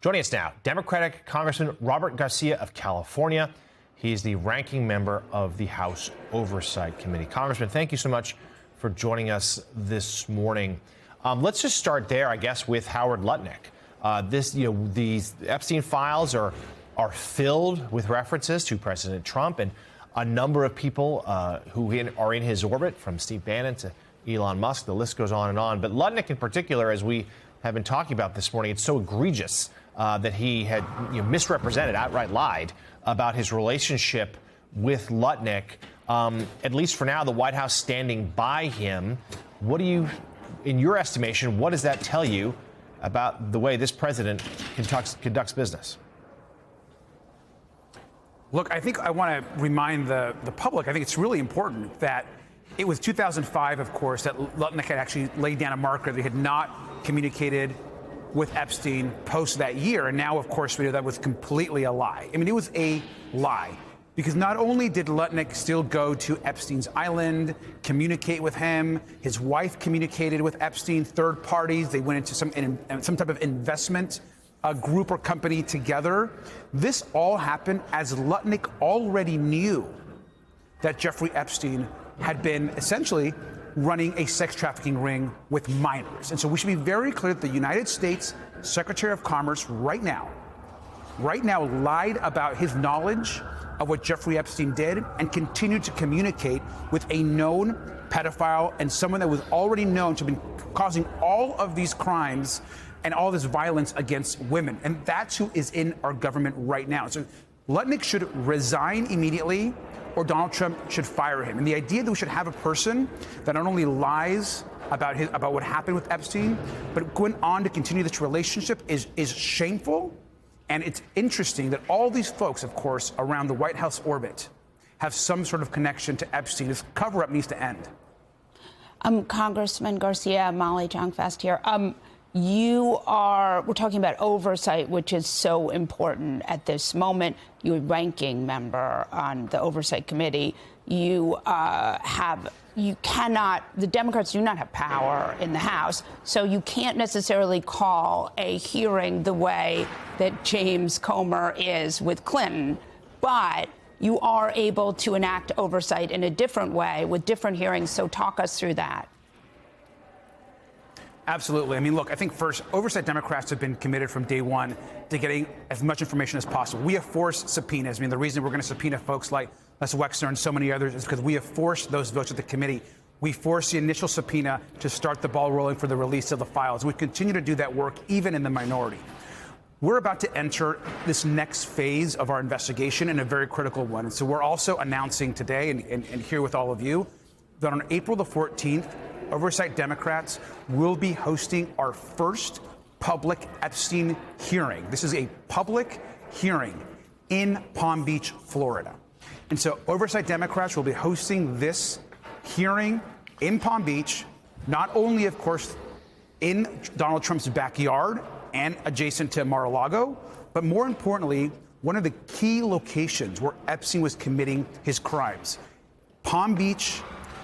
Joining us now, Democratic Congressman Robert Garcia of California. He's the ranking member of the House Oversight Committee. Congressman, thank you so much for joining us this morning. Let's just start there, I guess, with Howard Lutnick. These Epstein files are filled with references to President Trump and a number of people who are in his orbit, from Steve Bannon to Elon Musk. The list goes on and on. But Lutnick in particular, as we have been talking about this morning, it's so egregious that he had misrepresented, outright lied about his relationship with Lutnick. At least for now, the White House standing by him. What do you, in your estimation, what does that tell you about the way this president conducts business? Look, I think I want to remind the public, I think it's really important that it was 2005, of course, that Lutnick had actually laid down a marker that he had not communicated with Epstein post that year. And now, of course, we know that was completely a lie. I mean, it was a lie. Because not only did Lutnick still go to Epstein's island, communicate with him, his wife communicated with Epstein, third parties, they went into some type of investment group or company together. This all happened as Lutnick already knew that Jeffrey Epstein had been essentially running a sex trafficking ring with minors. And so we should be very clear that the United States Secretary of Commerce right now lied about his knowledge of what Jeffrey Epstein did and continued to communicate with a known pedophile and someone that was already known to have been causing all of these crimes and all this violence against women. And that's who is in our government right now. So Lutnick should resign immediately, or Donald Trump should fire him. And the idea that we should have a person that not only lies about what happened with Epstein, but went on to continue this relationship is shameful. And it's interesting that all these folks, of course, around the White House orbit have some sort of connection to Epstein. This cover-up needs to end. Congressman Garcia, Molly Jong-Fast here. We're talking about oversight, which is so important at this moment. You're a ranking member on the Oversight Committee. The Democrats do not have power in the House, so you can't necessarily call a hearing the way that James Comer is with Clinton, but you are able to enact oversight in a different way with different hearings, so talk us through that. Absolutely. I mean, look, I think first, Oversight Democrats have been committed from day one to getting as much information as possible. We have forced subpoenas. I mean, the reason we're going to subpoena folks like Les Wexner and so many others is because we have forced those votes at the committee. We forced the initial subpoena to start the ball rolling for the release of the files. We continue to do that work, even in the minority. We're about to enter this next phase of our investigation, and a very critical one. And so we're also announcing today and here with all of you that on April the 14th, Oversight Democrats will be hosting our first public Epstein hearing. This is a public hearing in Palm Beach, Florida. And so Oversight Democrats will be hosting this hearing in Palm Beach, not only, of course, in Donald Trump's backyard and adjacent to Mar-a-Lago, but more importantly, one of the key locations where Epstein was committing his crimes. Palm Beach,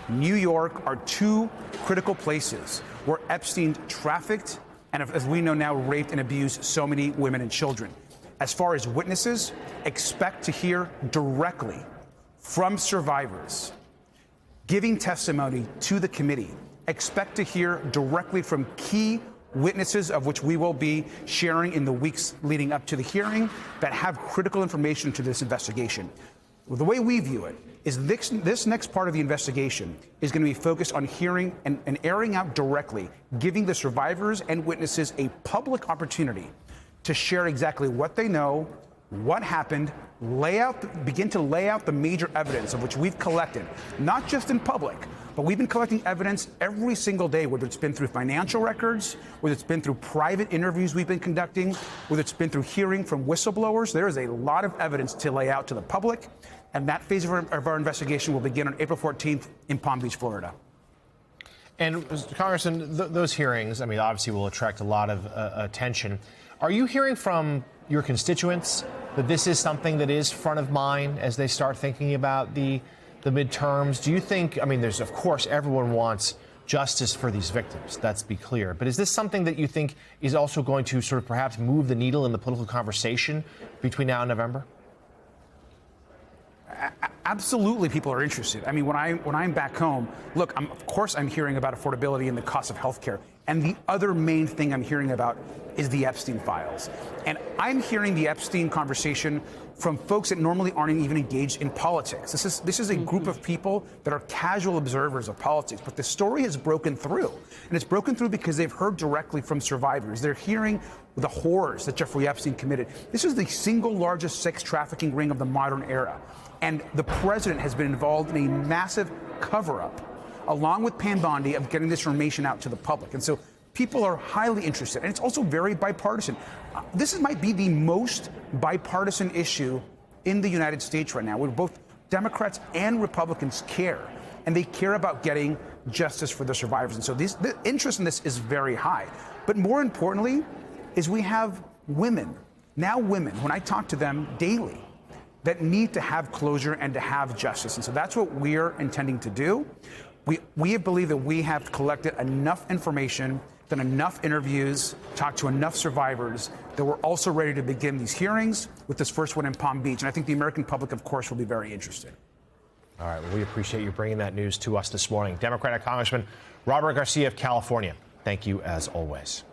New York are two critical places where Epstein trafficked and, as we know now, raped and abused so many women and children. As far as witnesses, expect to hear directly from survivors giving testimony to the committee. Expect to hear directly from key witnesses, of which we will be sharing in the weeks leading up to the hearing, that have critical information to this investigation. The way we view it is this next part of the investigation is going to be focused on hearing and airing out directly, giving the survivors and witnesses a public opportunity to share exactly what they know, what happened, begin to lay out the major evidence of which we've collected, not just in public, but we've been collecting evidence every single day, whether it's been through financial records, whether it's been through private interviews we've been conducting, whether it's been through hearing from whistleblowers. There is a lot of evidence to lay out to the public, and that phase of our investigation will begin on April 14th in Palm Beach, Florida. And, Congressman, those hearings, I mean, obviously will attract a lot of attention. Are you hearing from your constituents that this is something that is front of mind as they start thinking about the midterms? Do you think, I mean, there's, of course, everyone wants justice for these victims. Let's be clear. But is this something that you think is also going to sort of perhaps move the needle in the political conversation between now and November? Absolutely, people are interested. I mean, when I'm back home, look, of course I'm hearing about affordability and the cost of healthcare. And the other main thing I'm hearing about is the Epstein files. And I'm hearing the Epstein conversation from folks that normally aren't even engaged in politics. This is a group of people that are casual observers of politics. But the story has broken through. And it's broken through because they've heard directly from survivors. They're hearing the horrors that Jeffrey Epstein committed. This is the single largest sex trafficking ring of the modern era. And the president has been involved in a massive cover-up, along with Pam Bondi, of getting this information out to the public. And so people are highly interested. And it's also very bipartisan. This might be the most bipartisan issue in the United States right now, where both Democrats and Republicans care. And they care about getting justice for the survivors. And so the interest in this is very high. But more importantly is we have women, when I talk to them daily, that need to have closure and to have justice. And so that's what we're intending to do. We believe that we have collected enough information, done enough interviews, talked to enough survivors, that we're also ready to begin these hearings with this first one in Palm Beach. And I think the American public, of course, will be very interested. All right, well, we appreciate you bringing that news to us this morning. Democratic Congressman Robert Garcia of California, thank you as always.